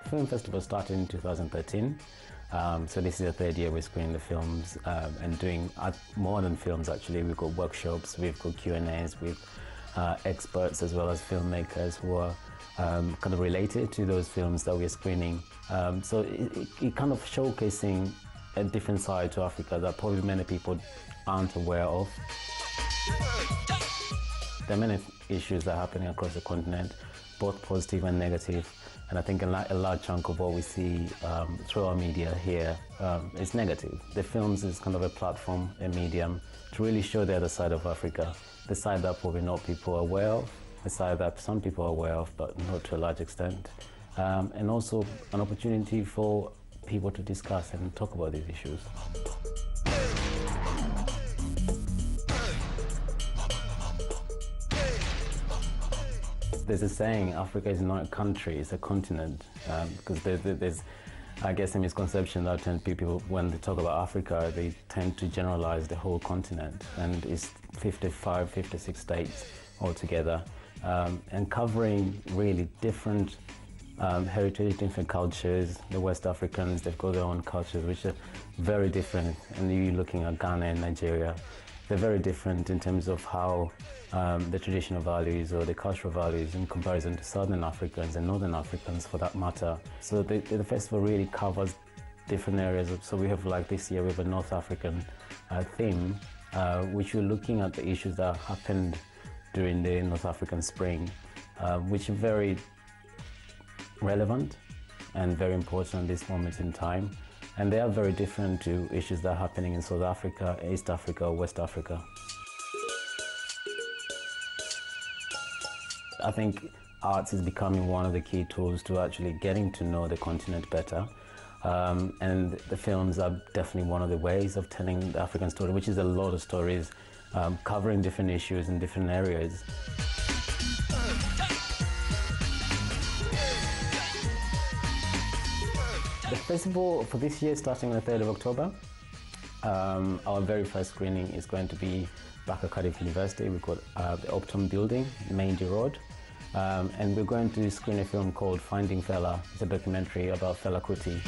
Film festival started in 2013, so this is the third year we're screening the films and doing more than films actually. We've got workshops, we've got Q&As with experts as well as filmmakers who are kind of related to those films that we're screening. So it kind of showcasing a different side to Africa that probably many people aren't aware of. There are many issues that are happening across the continent, both positive and negative. And I think a large chunk of what we see through our media here is negative. The films is kind of a platform, a medium, to really show the other side of Africa, the side that probably not people are aware of, the side that some people are aware of, but not to a large extent. And also an opportunity for people to discuss and talk about these issues. There's a saying, Africa is not a country, it's a continent, because there's, I guess, a misconception that people, when they talk about Africa, they tend to generalize the whole continent, and it's 55, 56 states altogether, and covering really different heritage, different cultures. The West Africans, they've got their own cultures, which are very different, and you're looking at Ghana and Nigeria. They're very different in terms of how the traditional values or the cultural values in comparison to Southern Africans and Northern Africans for that matter. So the festival really covers different areas. So we have, like this year, we have a North African theme, which we're looking at the issues that happened during the North African Spring, which are very relevant and very important at this moment in time. And they are very different to issues that are happening in South Africa, East Africa, or West Africa. I think arts is becoming one of the key tools to actually getting to know the continent better. And the films are definitely one of the ways of telling the African story, which is a lot of stories covering different issues in different areas. The festival for this year, starting on the 3rd of October, our very first screening is going to be back at Cardiff University. We've got the Optum building, Mandy Road, and we're going to screen a film called Finding Fela. It's a documentary about Fela Kuti.